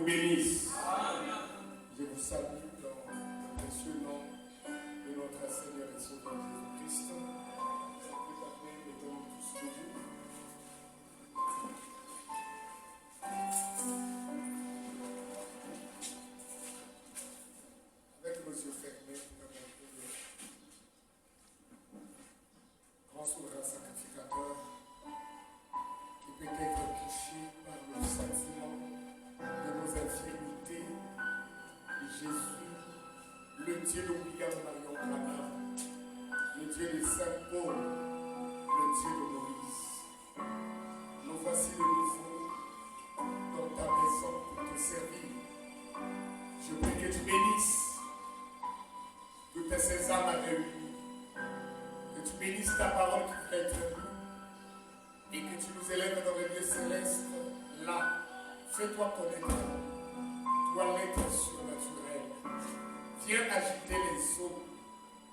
bénisse. Je vous salue dans le précieux nom de notre Seigneur et Sauveur Jésus-Christ. Mettons tous debout. Avec nos yeux fermés, grand souverain sacrificateur qui peut être touché par le sentiment de nos infirmités. Jésus, le Dieu de William Marion Branham, le Dieu de Saint Paul, le Dieu de Moïse. Nous voici de nouveau dans ta maison pour te servir. Je prie que tu bénisses toutes ces âmes réunies, que tu bénisses ta parole qui va être lue et que tu nous élèves dans les lieux célestes. Là, fais-toi connaître, toi l'être surnaturel. Viens agiter les eaux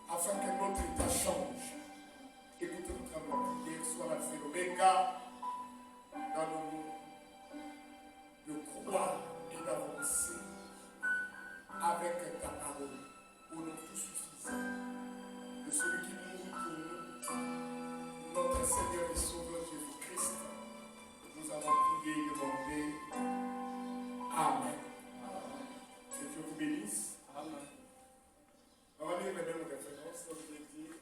afin que notre état change. Écoute notre prière, soit la phénoméga dans nos mots, de croire et d'avancer avec ta parole au nom tout suffisant de celui qui mourut pour nous, notre Seigneur et Sauveur Jésus-Christ. Nous avons prié et demandé. Amen. Que Dieu vous bénisse. Amen. On va lire les mêmes références. Comme je l'ai dit au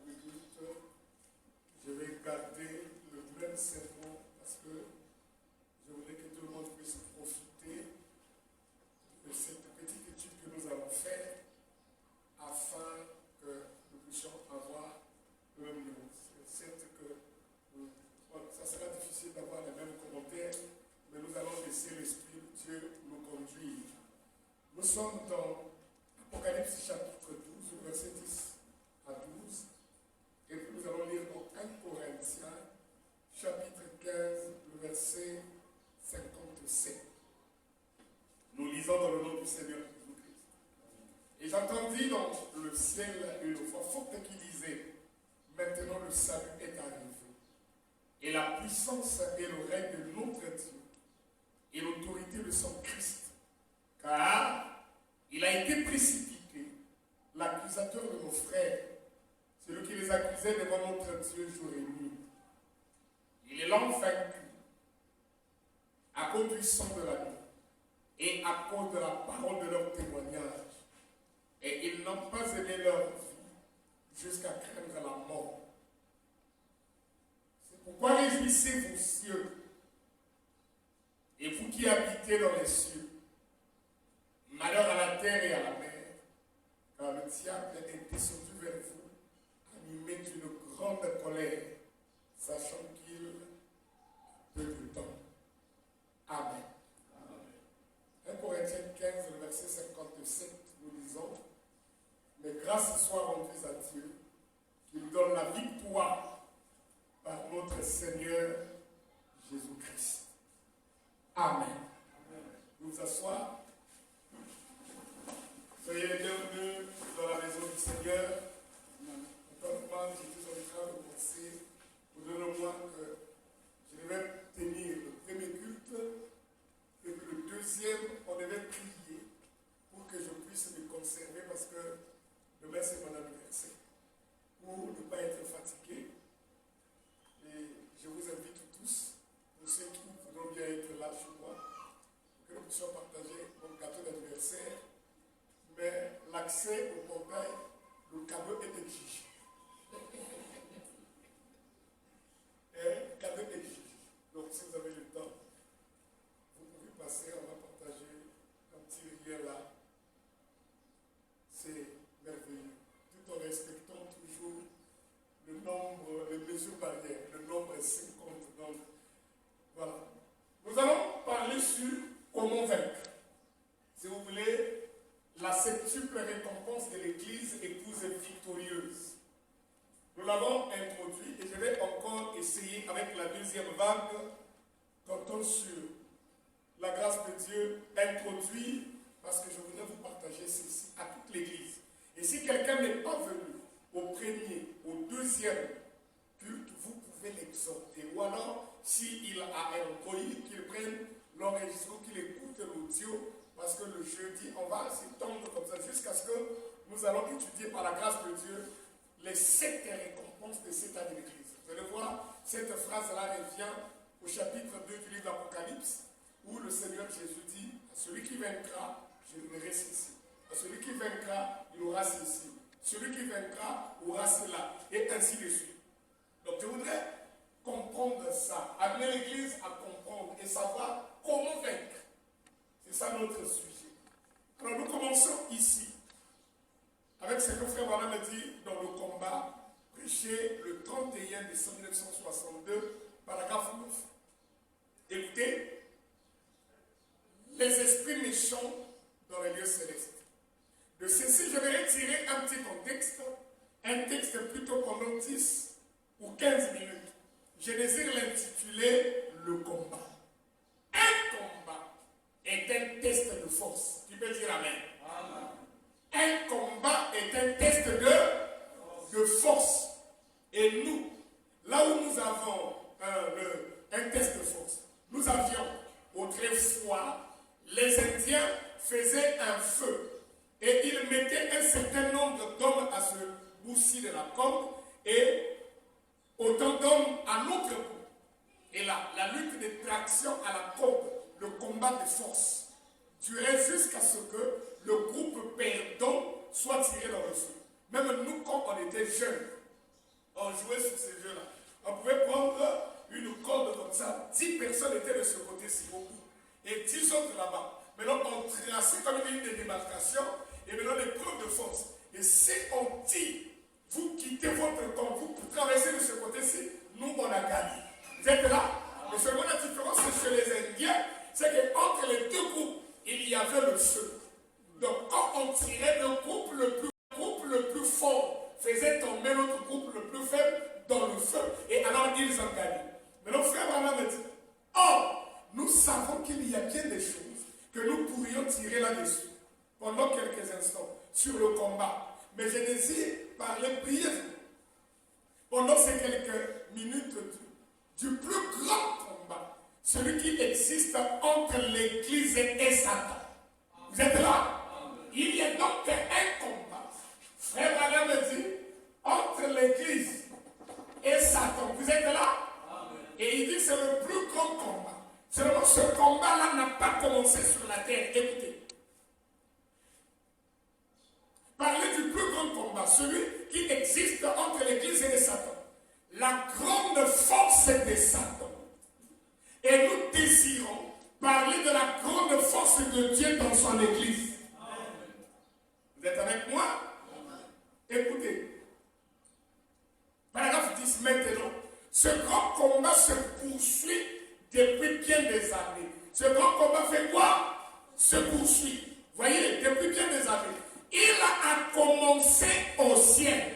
culte, je vais garder le même sermon parce que je voulais que tout le monde puisse profiter de cette petite étude que nous allons faire afin que nous puissions avoir le même niveau. C'est certes que ça sera difficile d'avoir les mêmes commentaires, mais nous allons laisser l'Esprit de Dieu nous conduire. Nous sommes dans Apocalypse chapitre 12, verset 10 à 12, et puis nous allons lire dans 1 Corinthiens chapitre 15, le verset 57. Nous lisons dans le nom du Seigneur Jésus-Christ. Et j'entendis dans le ciel une voix forte qui disait: maintenant le salut est arrivé, et la puissance et le règne de notre Dieu, et l'autorité de son Christ. Car il a été précipité, l'accusateur de nos frères, celui qui les accusait devant notre Dieu jour et nuit. Il est l'homme vaincu à cause du sang de l'agneau et à cause de la parole de leur témoignage. Et ils n'ont pas aimé leur vie jusqu'à craindre la mort. C'est pourquoi réjouissez-vous, cieux, et vous qui habitez dans les cieux. Malheur à la terre et à la mer, car le diable est descendu vers vous, animé d'une grande colère, sachant qu'il a peu de temps. Amen. 1 Corinthiens 15, le verset 57, nous lisons: mais grâce soit rendue à Dieu, qui nous donne la victoire par notre Seigneur Jésus-Christ. Amen. Nous asseoir. Soyez les bienvenus dans la maison du Seigneur. Encore j'étais en train de penser, pardonnez-moi que je devais tenir le premier culte et que le deuxième, on devait prier pour que je puisse me conserver parce que demain c'est mon anniversaire. Pour ne pas être fatigué. Et je vous invite tous, pour ceux qui voudront bien être là chez moi, pour que nous puissions partager mon gâteau d'anniversaire. Mais l'accès au portail, le cadeau est exigé. Le cadeau est exigé. Donc si vous avez le temps, vous pouvez passer, on va partager un petit rivière là. C'est merveilleux. Tout en respectant toujours le nombre, les mesures barrières. Le nombre est 50. Donc voilà. Nous allons parler sur comment vaincre. Si vous voulez, la septuple récompense de l'Église épouse victorieuse. Nous l'avons introduit et je vais encore essayer avec la deuxième vague, comptons sur la grâce de Dieu, introduire, parce que je voudrais vous partager ceci à toute l'Église. Et si quelqu'un n'est pas venu au premier, au deuxième culte, vous pouvez l'exhorter. Ou alors, s'il a un colis, qu'il prenne l'enregistre ou qu'il écoute l'audio, parce que le jeudi, on va s'étendre comme ça jusqu'à ce que nous allons étudier par la grâce de Dieu les 7 récompenses de cette année d'église. Vous allez voir, cette phrase-là revient au chapitre 2 du livre d'Apocalypse, où le Seigneur Jésus dit, à celui qui vaincra, je donnerai ceci. À celui qui vaincra, il aura ceci. Celui qui vaincra aura cela. Et ainsi de suite. Donc je voudrais comprendre ça, amener l'Église à comprendre et savoir comment vaincre. C'est ça notre sujet. Alors nous commençons ici, avec ce que Frère Branham me dit dans le combat, prêché le 31 décembre 1962, paragraphe 9. Écoutez, les esprits méchants dans les lieux célestes. De ceci, je vais retirer un petit contexte, un texte plutôt pendant 10 ou 15 minutes. Je désire l'intituler « Le combat ». Un combat est un test de force. Tu peux dire Amen. Amen. Un combat est un test de force. Et nous, là où nous avons un test de force, nous avions autrefois, les Indiens faisaient un feu et ils mettaient un certain nombre d'hommes à se bousser de la corde et autant d'hommes à l'autre bout. Et là, la lutte de traction à la corde, le combat de force, durait jusqu'à ce que le groupe perdant soit tiré dans le feu. Même nous, quand on était jeunes, on jouait sur ces jeux-là. On pouvait prendre une corde comme ça, 10 personnes étaient de ce côté-ci au bout, et 10 autres là-bas. Maintenant, on traçait comme une ligne de démarcation, et maintenant l'épreuve de force. Et si on dit, vous quittez votre camp, vous traversez de ce côté-ci, nous on a gagné. Vous êtes là? Mais seulement la différence chez les Indiens, c'est qu'entre les deux groupes, il y avait le feu. Donc quand on tirait, le groupe le plus fort faisait tomber l'autre groupe le plus faible dans le feu. Et alors ils ont gagné. Maintenant frère Branham me dit, or, nous savons qu'il y a bien des choses que nous pourrions tirer là-dessus pendant quelques instants sur le combat. Mais je désire parler brièvement pendant ces quelques minutes du plus grand combat, celui qui existe entre l'Église et Satan. Vous êtes là? Il y a donc un combat. Frère Branham me dit, entre l'Église et Satan. Vous êtes là? Et il dit que c'est le plus grand combat. Seulement ce combat-là n'a pas commencé sur la terre. Écoutez. Parler du plus grand combat, celui qui existe entre l'Église et Satan. La grande force de Satan. Et nous désirons parler de la grande force de Dieu dans son Église. Amen. Vous êtes avec moi? Amen. Écoutez. Paragraphe 10 maintenant. Ce grand combat se poursuit depuis bien des années. Ce grand combat fait quoi? Se poursuit. Voyez, depuis bien des années. Il a commencé au ciel.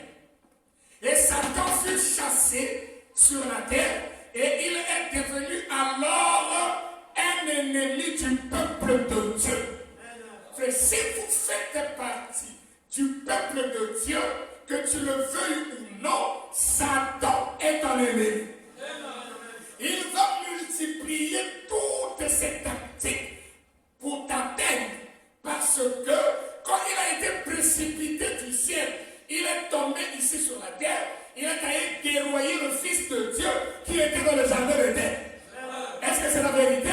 Et Satan fut chassé sur la terre. Et il est devenu alors un ennemi du peuple de Dieu. Et si vous faites partie du peuple de Dieu, que tu le veuilles ou non, Satan est un ennemi. Il va multiplier toutes ses tactiques pour t'atteindre. Parce que quand il a été précipité du ciel, il est tombé ici sur la terre, il a allé déroyer le Fils de Dieu qui était dans le jardin d'Éden. Est-ce que c'est la vérité?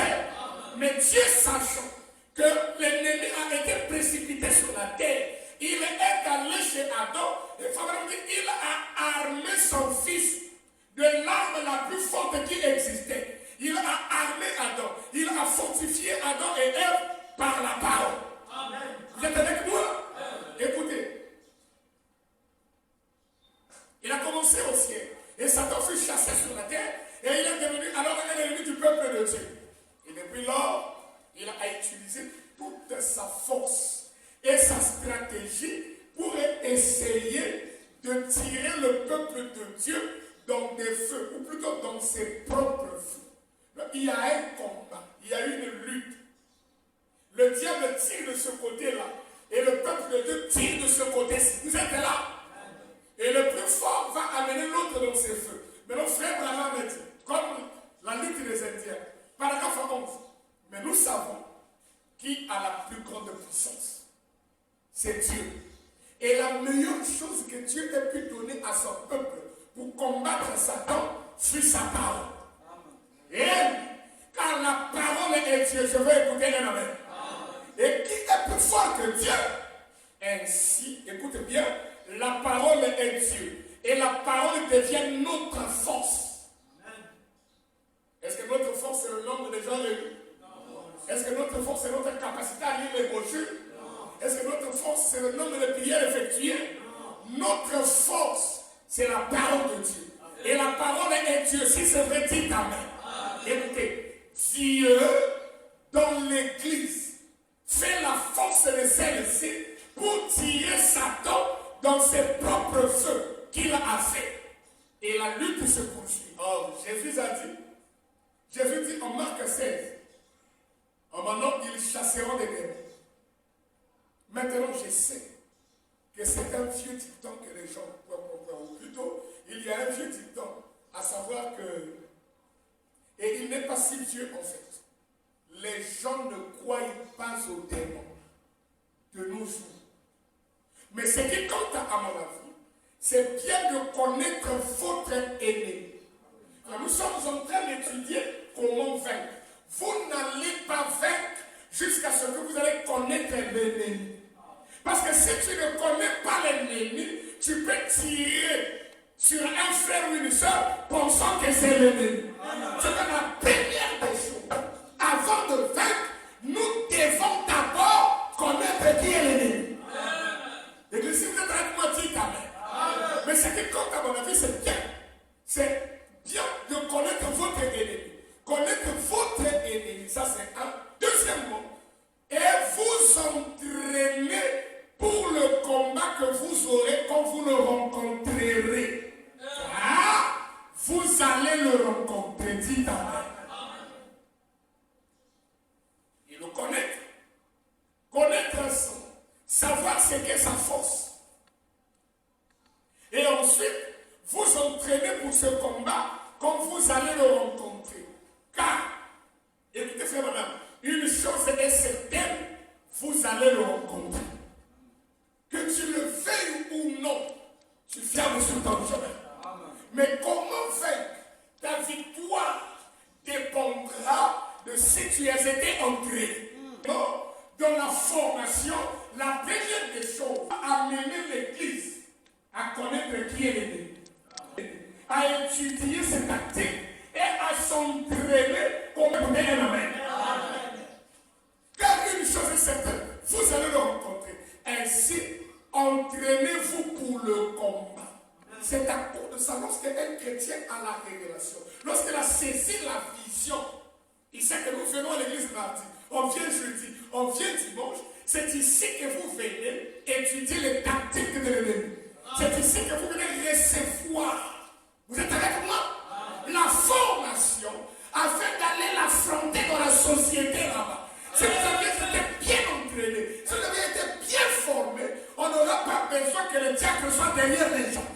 Mais Dieu, sachant que l'ennemi a été précipité sur la terre, il est allé chez Adam et il a armé son fils de l'arme la plus forte qui existait. Il a armé Adam, il a fortifié Adam et Ève par la parole. Amen. Vous êtes avec moi? Écoutez. Il a commencé au ciel. Et Satan fut chassé sur la terre. Et il est devenu alors un ennemi du peuple de Dieu. Et depuis lors, il a utilisé toute sa force et sa stratégie pour essayer de tirer le peuple de Dieu dans des feux, ou plutôt dans ses propres feux. Donc, il y a un combat, il y a une lutte. Le diable tire de ce côté-là, et le peuple de Dieu tire de ce côté-ci. Vous êtes là? Et le plus fort va amener l'autre dans ses feux. Mais notre frère Branham dit, comme la lutte des Indiens, paragraphe 11. Mais nous Et la meilleure chose que Dieu ait pu donner à son peuple pour combattre Satan fut sa parole. Et car la parole est Dieu, je veux écouter un amen. Et qui est plus fort que Dieu? Ainsi, écoutez bien, la parole est Dieu. Et la parole devient notre force. Est-ce que notre force c'est le nombre de gens réunis? Est-ce que notre force c'est notre capacité à lire les brochures? Est-ce que notre force c'est le nombre de prières effectuées? Notre force c'est la parole de Dieu. Et la parole est Dieu. Si c'est vrai, dites amen. Écoutez, Dieu dans l'église fait la force de celle-ci pour tirer Satan dans ses propres feux qu'il a fait. Et la lutte se poursuit. Oh, Jésus dit en Marc 16, maintenant ils chasseront des démons. Maintenant je sais que c'est un vieux dicton que les gens ou plutôt il y a un vieux dicton, à savoir que, et il n'est pas si vieux en fait, les gens ne croient pas aux démons de nos jours. Mais ce qui compte à mon avis, c'est bien de connaître votre ennemi. Nous sommes en train d'étudier comment vaincre. Vous n'allez pas vaincre jusqu'à ce que vous allez connaître l'ennemi. Parce que si tu ne connais pas l'ennemi, tu peux tirer sur un frère ou une soeur pensant que c'est l'ennemi. C'est la première des choses. Avant de vaincre, nous devons d'abord connaître qui est l'ennemi. Et si vous êtes avec moi, dites amen. Mais ce qui compte à mon avis, c'est bien. C'est bien de connaître votre ennemi. Connaître votre ennemi, ça c'est un. Deuxièmement, et vous entraîner pour le combat que vous aurez quand vous le rencontrerez. Ah, vous allez le rencontrer, dites amen. Et le connaître. Connaître son. Savoir ce qu'est sa force. Et ensuite, vous entraînez pour ce combat quand vous allez le rencontrer. Car, écoutez frère madame, une chose est certaine, vous allez le rencontrer. Que tu le veuilles ou non, tu fermes sur ton chemin. Mais comment vaincre? Ta victoire dépendra de si tu as été entré. Dans la formation, la première des choses, amener l'église à connaître qui est l'ennemi, à étudier ses tactiques et à s'entraîner comme un amen. Car une chose est certaine, vous allez le rencontrer. Ainsi, entraînez-vous pour le combat. C'est à cause de ça, lorsqu'un chrétien a la révélation, lorsqu'il a saisi la vision, il sait que nous venons à l'église mardi, on vient jeudi, on vient dimanche, c'est ici que vous venez étudier les tactiques de l'ennemi. C'est ici que vous venez recevoir. Vous êtes avec moi? La formation afin d'aller l'affronter dans la société là-bas. Si vous aviez été bien entraîné, si vous aviez été bien formé, on n'aura pas besoin que le diable soit derrière les gens.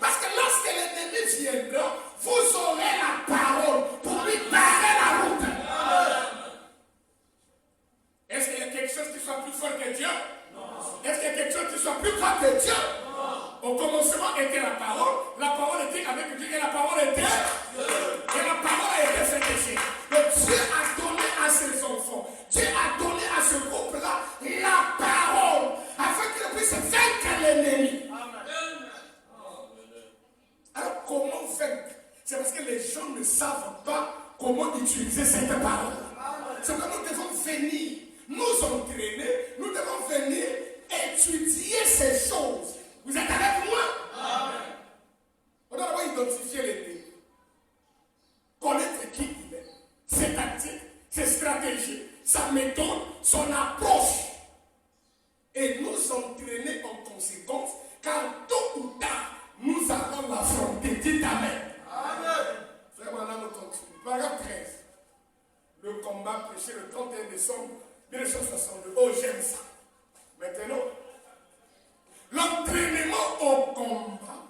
Parce que lorsque l'ennemi viendra, vous aurez la parole pour lui barrer la route. Est-ce qu'il y a quelque chose qui soit plus fort que Dieu? Non. Est-ce qu'il y a quelque chose qui soit plus fort que Dieu? Non. Au commencement était la parole était avec Dieu et la parole était Dieu. Et la parole a été faite ici. Donc Dieu a donné à ses enfants, Dieu a donné à ce groupe-là la parole afin qu'il puisse vaincre l'ennemi. Alors comment vaincre? C'est parce que les gens ne savent pas comment utiliser cette parole. C'est que nous devons venir nous entraîner, nous devons venir étudier ces choses. Vous êtes avec moi? Amen. On doit d'abord identifier l'ennemi, connaître qui il est, ses tactiques, ses stratégies, sa méthode, son approche, et nous entraîner en conséquence, car tôt ou tard, nous allons l'affronter. Dites amen. Amen. Frère, madame, on continue. Paragraphe 13. Le combat prêché le 31 décembre 1962. Oh, j'aime ça. Maintenant, l'entraînement au combat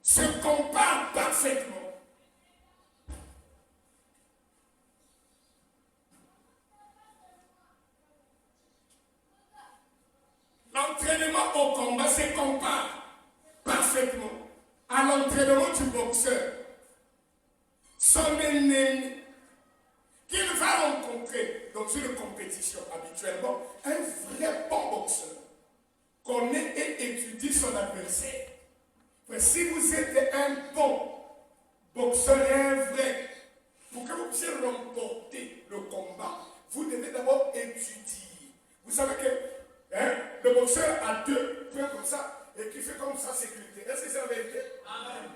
se compare parfaitement l'entraînement au combat se compare parfaitement à l'entraînement du boxeur. Son ennemi qu'il va rencontrer dans une compétition habituellement, un vrai bon boxeur connaît et étudie son adversaire. Mais si vous êtes un bon boxeur et un vrai, pour que vous puissiez remporter le combat, vous devez d'abord étudier. Vous savez que le boxeur a deux points comme ça et qui fait comme ça sécurité. Est-ce que c'est la vérité? Amen.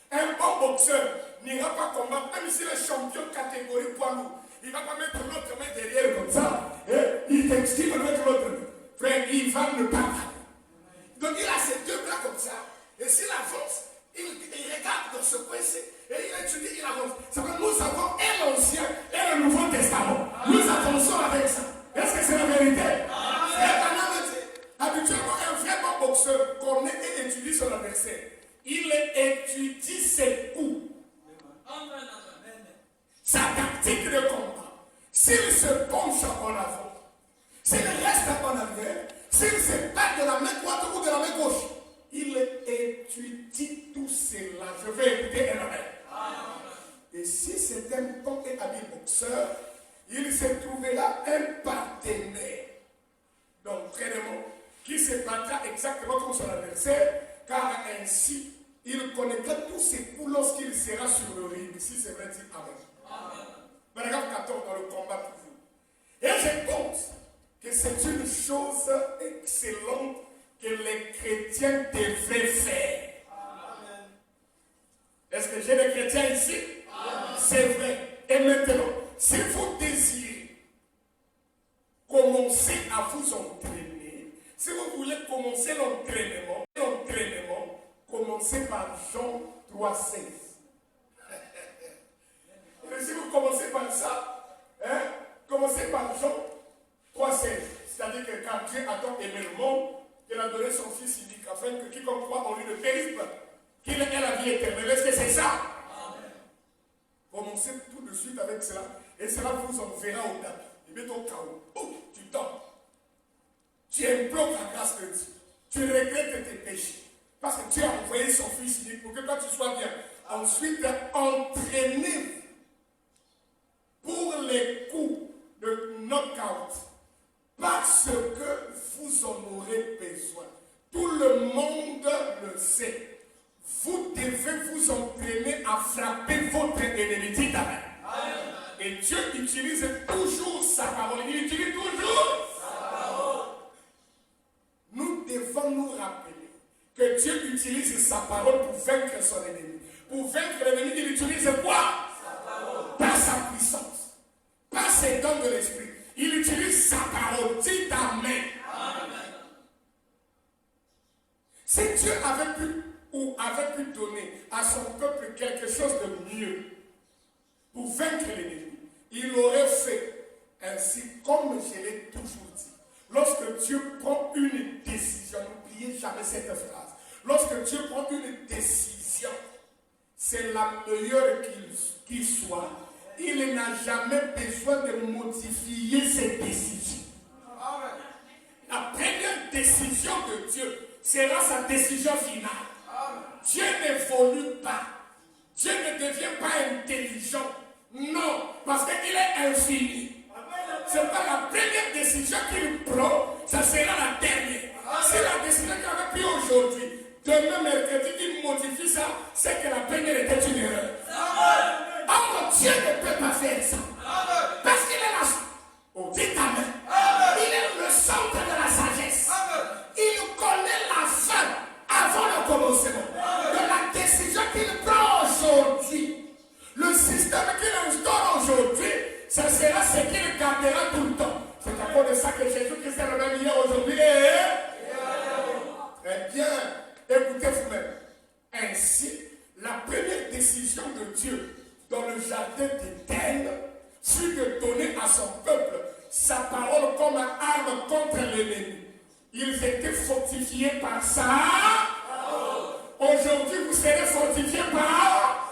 Un bon boxeur n'ira pas combattre, même s'il est champion catégorie poids lourd. Il ne va pas mettre l'autre main derrière comme ça. Et il t'explique de mettre l'autre main. Frère, il va ne pas parler. Donc il a ses deux bras comme ça. Et s'il avance, il regarde dans ce coin-ci et il étudie, il avance. Ça veut dire que nous avons et l'Ancien et le Nouveau Testament. Nous avançons avec ça. Est-ce que c'est la vérité? Habituellement, un vrai bon boxeur connaît et étudie son adversaire. Il étudie ses coups. Sa tactique de combat. S'il se penche en avant, s'il reste en arrière, s'il se bat de la main droite ou de la main gauche, il étudie tout cela. Je vais écouter un amen. Et si c'est un bon et habile boxeur, il se trouvera un partenaire d'entraînement qui se battra exactement comme son adversaire, car ainsi il connaîtra tous ses coups lorsqu'il sera sur le ring. Si c'est vrai, dit amen. Paragraphe 14 dans le combat toujours. Et je pense que c'est une chose excellente que les chrétiens devraient faire. Amen. Est-ce que j'ai des chrétiens ici? C'est vrai. Et maintenant, si vous désirez commencer à vous entraîner, si vous voulez commencer l'entraînement, commencez par Jean 3,16. Et si vous commencez par ça, commencez par Jean 3,16. C'est-à-dire que quand Dieu a tant aimé le monde, il a donné son Fils unique afin que quiconque croit en lui ne périsse pas, qu'il ait la vie éternelle. Est-ce que c'est ça? Amen. Commencez tout de suite avec cela et cela vous enverra au tapis. Il met ton chaos. Oh, tu tombes. Tu implores la grâce de Dieu. Tu regrettes tes péchés. Parce que Dieu a envoyé son Fils unique pour que toi tu sois bien. Ensuite, entraînez-vous pour les coups de knockout. Parce que vous en aurez besoin. Tout le monde le sait. Vous devez vous entraîner à frapper votre ennemi. Dites amen. Amen. Et Dieu utilise toujours sa parole. Il utilise toujours sa parole. Nous devons nous rappeler que Dieu utilise sa parole pour vaincre son ennemi. Pour vaincre l'ennemi, il utilise quoi? Sa parole. Pas sa puissance. Pas ses dons de l'esprit. Il utilise sa parole. Dites amen. Amen. Si Dieu avait pu ou avait pu donner à son peuple quelque chose de mieux pour vaincre l'ennemi, il aurait fait ainsi comme je l'ai toujours dit. Lorsque Dieu prend une décision, n'oubliez jamais cette phrase. Lorsque Dieu prend une décision, c'est la meilleure qu'il soit. Il n'a jamais besoin de modifier ses décisions. La première décision de Dieu sera sa décision finale. Dieu n'évolue pas. Dieu ne devient pas intelligent. Non, parce qu'il est infini. Ce n'est pas la première décision qu'il prend, ça sera la dernière. C'est la décision qu'il avait prise aujourd'hui. Demain, mercredi, il modifie ça, c'est que la première était une erreur. Or, Dieu ne peut pas faire ça. Parce qu'il est là. Oh, dites amen. Il est le centre de la sagesse. Il connaît la fin avant le commencement. De la décision qu'il prend aujourd'hui. Le système qu'il instaure aujourd'hui, ça sera ce qu'il gardera tout le temps. C'est à cause de ça que Jésus-Christ est le même hier, aujourd'hui. Très bien. Écoutez vous-même. Ainsi, la première décision de Dieu dans le jardin d'Éden fut de donner à son peuple sa parole comme arme contre l'ennemi. Ils étaient fortifiés par ça. Aujourd'hui, vous serez fortifiés par.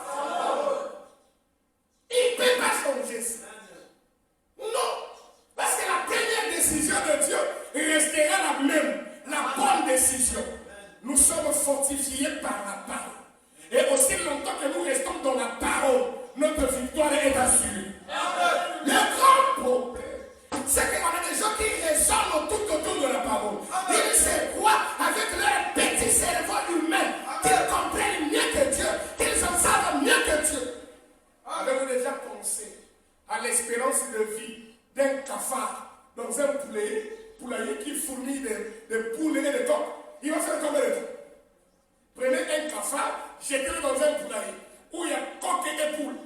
Il ne peut pas changer ça. Non. Parce que la première décision de Dieu restera la même. La bonne décision. fortifiés par la parole. Et aussi longtemps que nous restons dans la parole, notre victoire est assurée. Le grand problème, c'est qu'on a des gens qui raisonnent tout autour de la parole. Ils se croient avec leur petit cerveau humain qu'ils comprennent mieux que Dieu, qu'ils en savent mieux que Dieu. Avez-vous déjà pensé à l'espérance de vie d'un cafard dans un poulailler qui fournit des poules et des coqs? Il va faire combien de temps? Prenez un cafard, jetez-le dans un poulailler où il y a coq et des poules.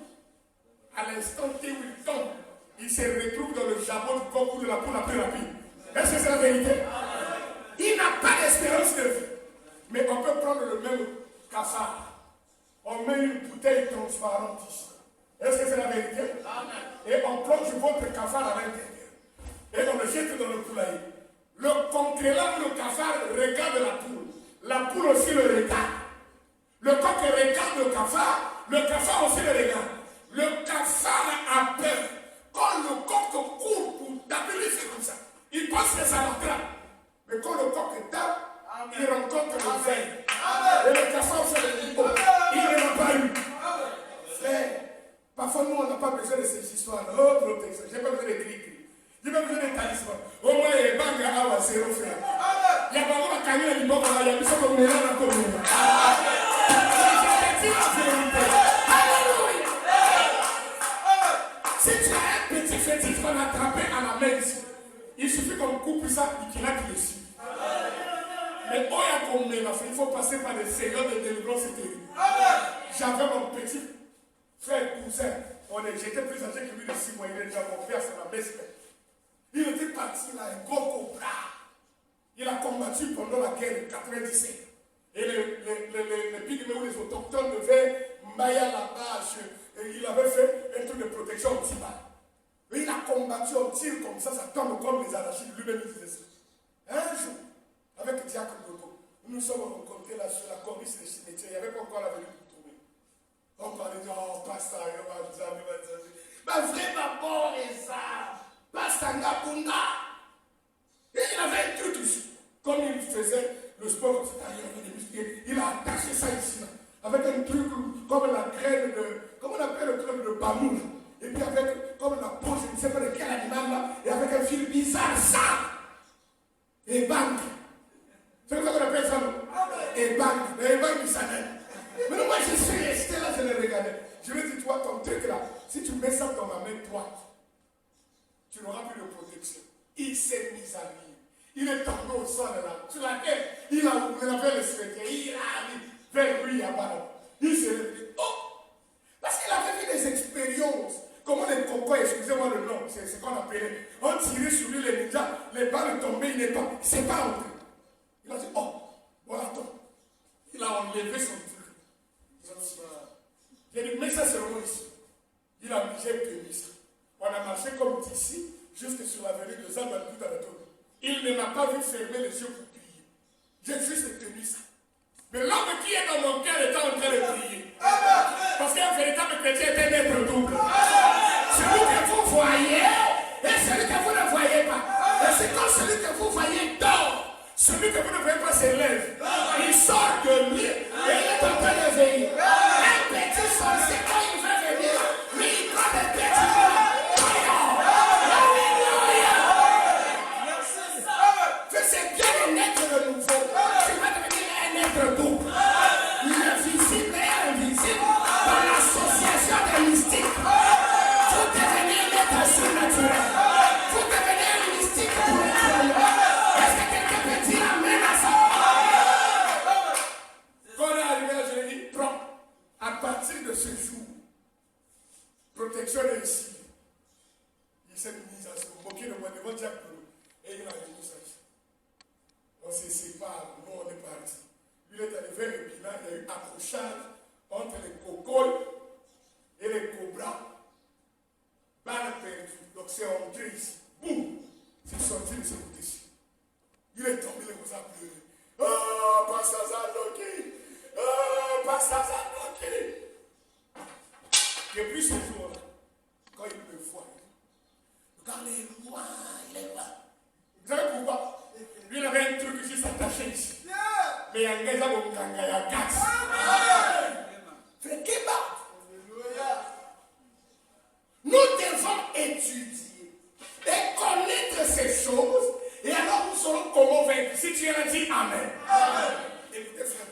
À l'instant où il tombe, il se retrouve dans le jabot du coq ou de la poule la plus rapide. Est-ce que c'est la vérité? Il n'a pas d'espérance de vie. Mais on peut prendre le même cafard. On met une bouteille transparente ici. Est-ce que c'est la vérité? Et on plonge votre cafard à l'intérieur. Et on le jette dans le poulailler. Le concrélant, le cafard regarde la poule. La poule aussi le regarde. Le coq regarde le cafard aussi le regarde. Le cafard a peur. Quand le coq court pour taper les filles comme ça, il pense que ça l'attrape. Mais quand le coq tape, il rencontre le ver. Et le cafard fait le niveau. Il ne l'a pas eu. Frère, parfois nous on n'a pas besoin de ces histoires. Oh, protection. Je n'ai pas besoin de gris-gris. Je n'ai pas besoin de talisman. Au moins, il y a banga awa zéro, frère. Il y a pas de camion à l'immobilier. Il y a plus de mélange à commun. Alléluia. Si tu as un petit fétiche qu'on a attrapé à la main ici, il suffit qu'on coupe ça et qu'il a qui le suit. Mais il faut passer par des seigneurs de délivrance terrible. J'avais mon petit frère, cousin. J'étais plus âgé que lui de 6 mois. Il est déjà mon père, c'est ma belle-mère. Il était parti là, un gros cobra. Il a combattu pendant la guerre de 97. Et les pygmées ou les autochtones devaient Maya là-bas. Il avait fait un truc de protection anti-balle. Et il a combattu en tir comme ça tombe comme les arachides. Lui-même il disait ça. Un jour, avec Diacre Gogo, nous nous sommes rencontrés là sur la corniche des cimetières. Il n'y avait pas encore la venue pour trouver. On parlait de oh, pasteur, ma vraiment bon et ça. Pastanga Bunga. Et il avait un truc ici. Comme il faisait le sport, il a attaché ça ici, là, avec un truc comme la graine de. Comment on appelle le truc de bamou, là. Et puis avec comme la peau, je ne sais pas de quel animal là, et avec un fil bizarre, ça. Et bang. C'est comme ça qu'on appelle ça, non? Et bang. Et bang, il s'arrête. Mais non, moi je suis resté là, je l'ai regardé. Je me dis, toi, ton truc là, si tu mets ça dans ma main droite, tu n'auras plus de protection. Il s'est mis à lui. Il est tombé au sol là. Sur la tête, il a ouvert le cimetière. Il a allé vers lui là-bas. Il s'est levé. Oh! Parce qu'il avait fait des expériences. Comment les cocos, excusez-moi le nom, c'est ce qu'on appelait. On tirait sur lui les ninjas, les balles tombaient, il ne s'est pas entré. Il a dit, oh, voilà, attends. Il a enlevé son truc. J'ai dit, mais ça c'est vraiment ici. Il a mis, j'ai tenu ça. On a marché comme d'ici, jusque sur l'avenue de Zambal Boutanato. Il ne m'a pas vu fermer les yeux pour prier. J'ai juste tenu ça. Mais l'homme qui est dans mon cœur est en train de prier. Parce qu'un véritable chrétien est un être double. Celui que vous voyez et celui que vous ne voyez pas. Et c'est quand celui que vous voyez dort, celui que vous ne voyez pas se lève. Il sort de lui et il est en train de veiller. Un petit sorcier, quand il veut venir, lui il prend des petits points. C'est bien un être de nouveau. Tu vas devenir un être double. L'invisible et invisible dans l'association des mystiques. Vous devenez un être surnaturel. Vous devenez un mystique pour les croyants. Est-ce que quelqu'un peut dire amen à ça? Quand on est arrivé à Jérémie, prends. À partir de ce jour, protection est ici. Il s'est mis à se moquer de moi devant Dieu. Et il a dit ça. On se sépare, nous on est parti. Lui est arrivé à Épinal, il y a eu accrochage entre les cocoles et les cobras. Balle perdue. Donc c'est entré ici. Boum! C'est sorti de ce côté-ci. Il est tombé, il vous a pleuré. Oh, Pasteur Zandoki! Oh, Pasteur Zandoki! Depuis ce jour-là, quand il me voit, regardez-moi, il est là. Vous savez pourquoi? Lui, il avait un truc ici, s'attachait ici. Mais Nous devons étudier et connaître ces choses, et alors nous saurons comment vaincre. Si tu as dit Amen. Amen. Écoutez, frère.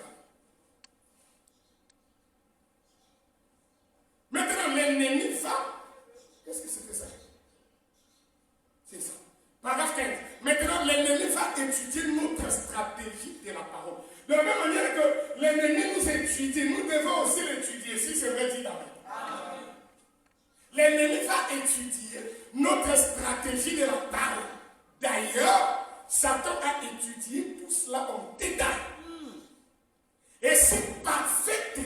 Maintenant, l'ennemi va. Qu'est-ce que c'était ça? C'est ça. Paragraphe 15. Maintenant, l'ennemi va étudier notre stratégie de la parole. De la même manière que l'ennemi nous étudie, nous devons aussi l'étudier. Si c'est vrai, dit Amen. L'ennemi va étudier notre stratégie de la parole. D'ailleurs, Satan a étudié tout cela en détail. Et c'est parfaitement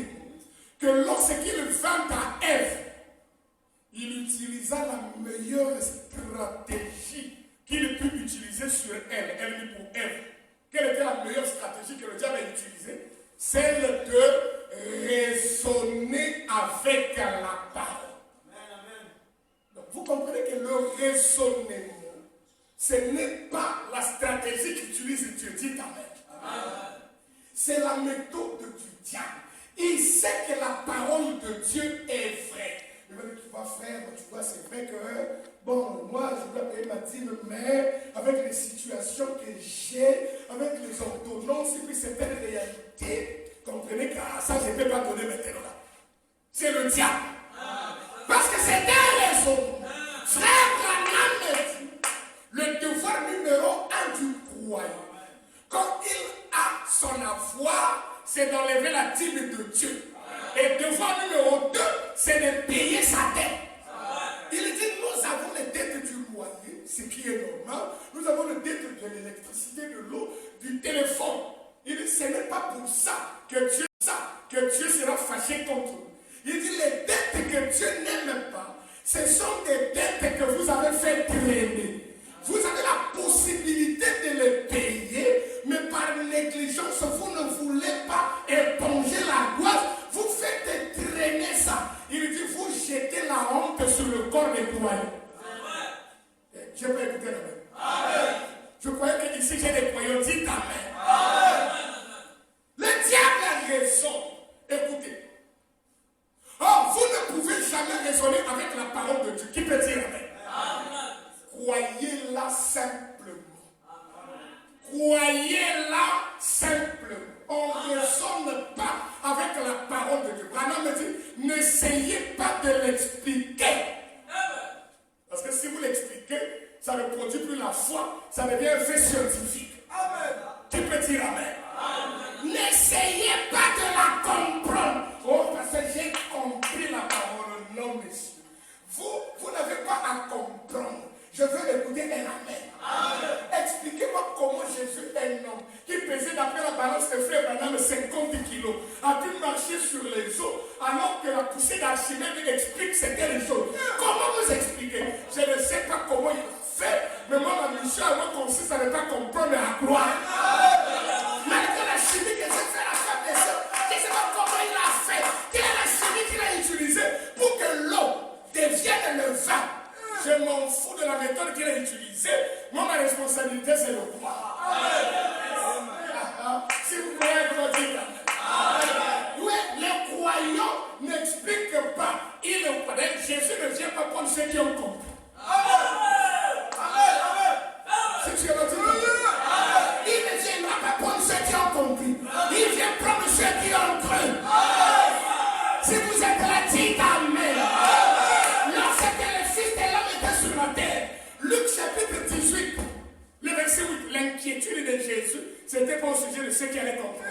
que lorsqu'il vint à Ève, il utilisa la meilleure stratégie qu'il put utiliser sur elle. Elle dit pour Ève. Quelle était la meilleure stratégie que le diable a utilisée? Celle de raisonner avec la parole. Donc, vous comprenez que le raisonnement, ce n'est pas la stratégie qu'utilise Dieu. Dites Amen. C'est la méthode du diable. Il sait que la parole de Dieu est vraie. Il va dire, tu vois frère, tu vois, c'est vrai que, bon, moi je dois payer ma dîme, mais avec les situations que j'ai, avec les ordonnances, et puis certaines réalités, comprenez que ça, je ne peux pas donner maintenant là. C'est le diable. Parce que c'est un raison. Frère Branham me dit, le devoir numéro 1 du croyant, quand il a son avoir, c'est d'enlever la dîme de Dieu. Et devoir numéro 2, c'est de payer sa dette. Il dit, nous avons les dettes du loyer, ce qui est normal. Nous avons les dettes de l'électricité, de l'eau, du téléphone. Il dit, ce n'est pas pour ça que Dieu sera fâché contre nous. Il dit, les dettes que Dieu n'aime pas, ce sont des dettes que vous avez fait traîner. Vous avez la possibilité de les payer, mais par négligence, vous ne voulez pas éponger la gloire. Vous faites traîner ça. Il dit, vous jetez la honte sur le corps des croyants. Je peux écouter Amen. Je croyais que ici j'ai des croyants. Dites Amen. Amen. Le diable a raison. Écoutez. Oh, vous ne pouvez jamais raisonner avec la parole de Dieu. Qui peut dire Amen? Amen. Croyez-la simplement. Croyez-la simplement. On ne raisonne pas avec la parole de Dieu. Branham me dit, n'essayez pas de l'expliquer. Parce que si vous l'expliquez, ça ne produit plus la foi, ça devient un fait scientifique. Amen. Tu peux dire Amen. Amen. N'essayez pas de la comprendre. Oh, parce que j'ai compris la parole. Non, monsieur. Vous n'avez pas à comprendre. Je veux écouter un Amen. Amen. Expliquez-moi comment Jésus, un homme qui pesait d'après la balance de frère Branham 50 kilos, a pu marcher sur les eaux alors que la poussée d'Archimède explique c'était les choses. Comment vous expliquez? Je ne sais pas comment il a fait, mais moi ma mission à moi consiste à ne pas comprendre à croire. Malgré la chimie que j'ai fait à faire des choses, je ne sais pas comment il a fait. Quelle est la chimie qu'il a utilisée pour que l'eau devienne le vin? Je m'en fous de la méthode qu'il a utilisée. Moi, ma responsabilité, c'est de croire. Si vous croyez, vous dites Amen. Oui, les croyants n'expliquent pas. Jésus ne vient pas prendre ceux qui ont compris. Si tu as dit il ne viendra pas prendre ceux qui ont compris. Il vient prendre ceux qui ont cru. Si vous êtes là, dites Amen. Luc chapitre 18, le verset 8, l'inquiétude de Jésus, c'était pas au sujet de ceux qui allaient comprendre.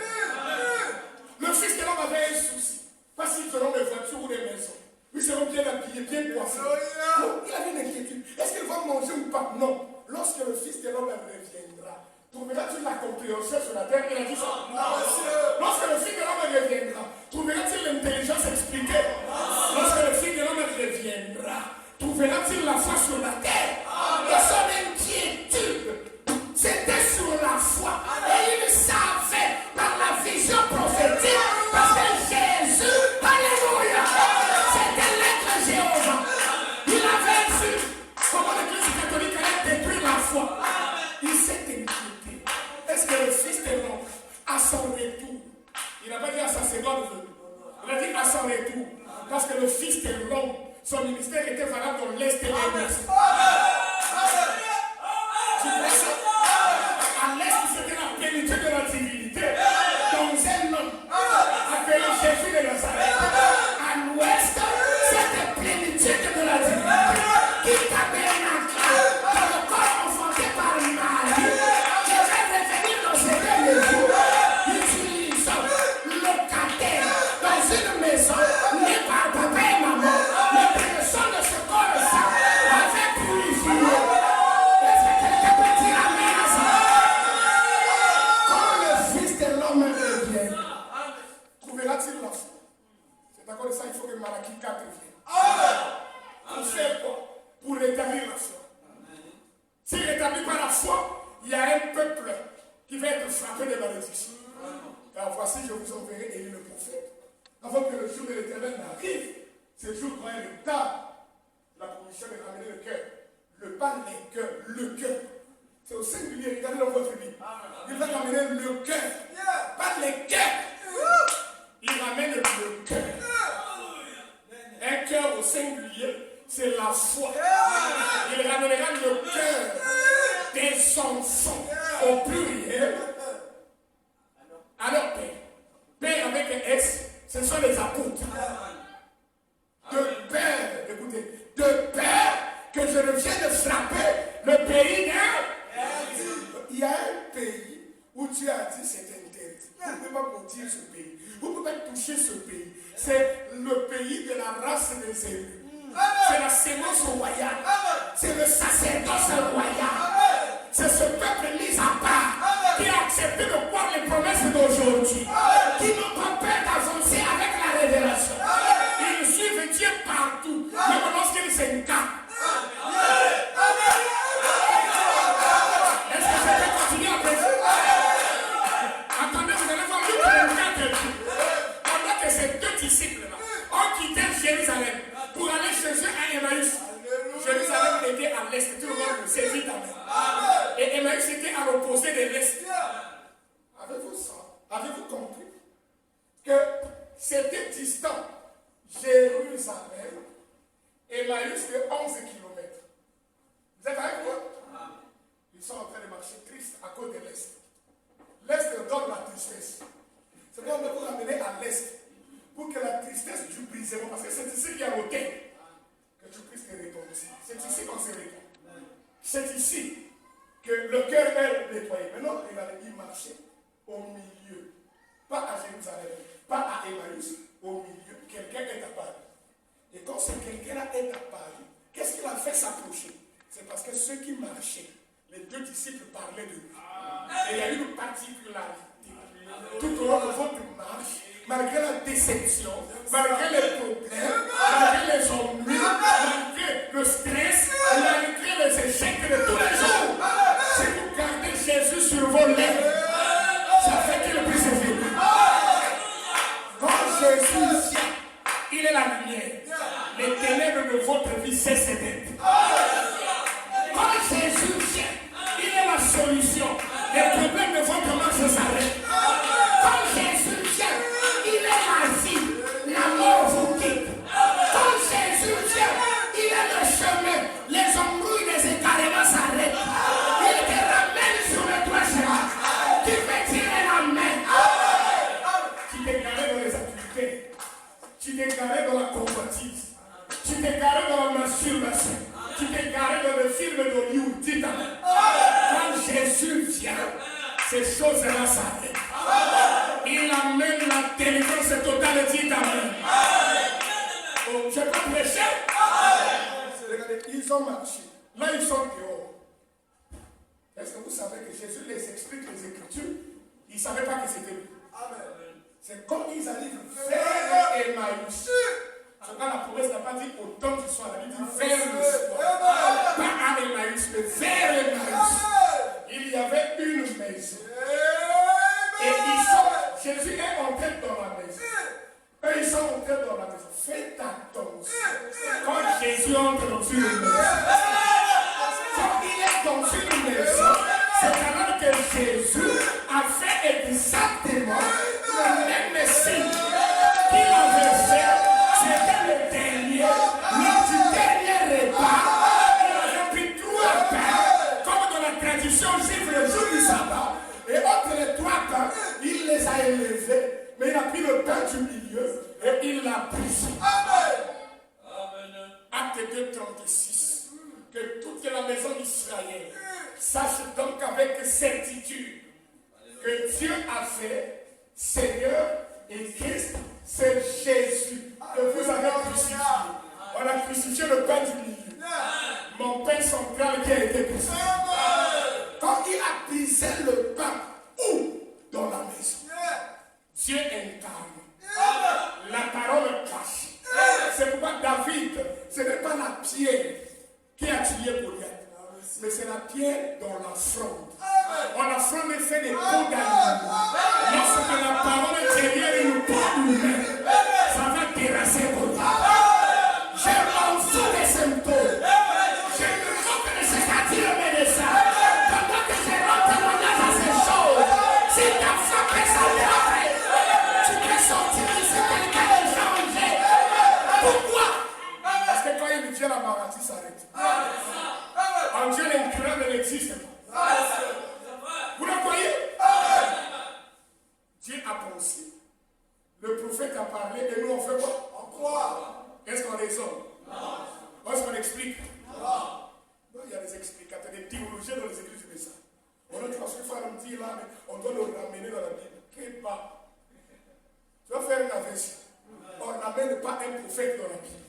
Le fils de l'homme avait un souci. Pas s'ils auront des voitures ou des maisons. Ils seront bien habillés, bien coiffés. Non, il avait une inquiétude. Est-ce qu'ils vont manger ou pas? Non. Lorsque le fils de l'homme reviendra, trouveras-tu la compréhension sur la terre? Il a dit ça. Lorsque le fils de l'homme reviendra, trouveras-tu l'intelligence expliquée? Lorsque le fils de l'homme reviendra, trouveras-tu la foi sur la terre? Et son inquiétude, c'était sur la foi. Et il savait par la vision prophétique, parce que Jésus, alléluia, c'était l'être Jéhovah. Il avait vu comment l'Église catholique allait détruire la foi. Il s'est inquiété. Est-ce que le fils de l'homme a son réveil? après des malédictions. Car voici, je vous enverrai Élie le prophète, avant que le jour de l'Éternel n'arrive. Ce jour quand il est tard, la commission de ramener le cœur. Pas les cœurs, le cœur. C'est au singulier, regardez dans votre Bible. Il va ramener le cœur, pas les cœurs. Il ramène le cœur. Un cœur au singulier, c'est la foi. Il ramènera le cœur des enfants au pluriel à leur père. Père avec un S, ce sont les apôtres. De père, écoutez, de père que je ne viens de frapper le pays d'un. Il y a un pays où Dieu a dit c'est interdit. Vous ne pouvez pas maudire ce pays. Vous ne pouvez pas toucher ce pays. C'est le pays de la race des élus. C'est la sémence royale. C'est le sacerdoce royal. C'est ce peuple mis à part qui a accepté de croire les promesses d'aujourd'hui. Qui n'ont pas peur d'avancer avec la révélation. Ils suivent Dieu partout. Même lorsqu'ils s'incarnent. Est-ce que je peux continuer à prêcher? Attendez, vous allez voir Luc 24. Pendant que ces deux disciples-là ont quitté Jérusalem pour aller chez eux à Emmaüs. Jérusalem était à l'est, tout le monde le sait évidemment. Et Emmaüs était à l'opposé de l'est. Avez-vous compris que c'était distant Jérusalem, Emmaüs de 11 km. Vous êtes avec moi? Ils sont en train de marcher tristes à cause de l'Est. L'Est donne la tristesse. C'est pourquoi on peut vous ramener à l'Est pour que la tristesse du brisement, parce que c'est ici qu'il y a l'autel, que tu puisses te répondre aussi. C'est ici qu'on se répond. C'est ici que le cœur est nettoyé. Maintenant, il va y marcher au milieu. Pas à Jérusalem, pas à Emmaüs, au milieu. Quelqu'un est apparu. Et quand ce quelqu'un-là est apparu, qu'est-ce qu'il a fait s'approcher? C'est parce que ceux qui marchaient, les deux disciples parlaient de lui. Et il y a une particularité. Tout au long de votre marche, malgré la déception, malgré les problèmes, malgré les ennuis, malgré le stress, malgré les échecs de tous les jours, si vous gardez Jésus sur vos lèvres, ça fait qu'il puisse vivre. Quand Jésus vient, il est la lumière. Les ténèbres de votre vie cessent d'être. Quand Jésus vient, il est la solution. Les problèmes de votre marche s'arrêtent. Quand Jésus vient, il est la vie. La mort vous quitte. Quand Jésus vient, il est le chemin. Les embrouilles, les écartements s'arrêtent. Il te ramène sur le toit chemin. Tu peux tirer la main. Tu t'es garé dans les activités. Tu t'es garé dans la convoitise. Tu t'es garé dans la masturbation. Tu t'es garé dans le film d'Hollywood. Dis amen. Quand Jésus vient, ces choses-là s'arrêtent. Il amène la délivrance totale. Dis amen. Oh, je peux prêcher? Regardez, ils ont marché. Là, ils sont dehors. Est-ce que vous savez que Jésus les explique les Écritures? Ils ne savaient pas que c'était lui. C'est quand ils arrivent vers Emmaüs. C'est quand la promesse n'a pas dit autant tu sois là, il dit vers le soir. Pas à Emmaüs, mais vers Emmaüs. Il y avait une maison. Et Jésus est entré dans la maison. Eux, ils sont entrés dans la maison. Faites attention. Quand Jésus entre dans une maison, quand il est dans une maison, c'est alors que Jésus a fait exactement le même signe qu'il avait fait. C'était le dernier, lors du dernier repas. Il avait pris 3 pains, comme dans la tradition juive le jour du sabbat. Et entre les 3 pains, il les a élevés. Mais il a pris le pain du milieu et il l'a brisé. Amen. Acte 2, 36. Que toute la maison d'Israël sache donc avec certitude que Dieu a fait Seigneur et Christ, c'est Jésus que vous avez crucifié. On a crucifié le pain du milieu. Mon pain central qui a été crucifié. Quand il a brisé le pain, où? Dans la maison. Dieu incarne. La parole cache. C'est pourquoi David, ce n'est pas la pierre qui a tué Goliath, mais c'est la pierre dans la fronde. On a fait des pots d'animaux. prophète a parlé et nous on fait quoi? On croit. Est-ce qu'on raisonne? Non. Est-ce qu'on explique? Non. Non, il y a des explicateurs, des théologiens dans les églises de ça. On a dit parce qu'il faut me dire là, mais on doit le ramener dans la Bible. Quel pas? Tu vas faire une inversion. On n'amène pas un prophète dans la Bible.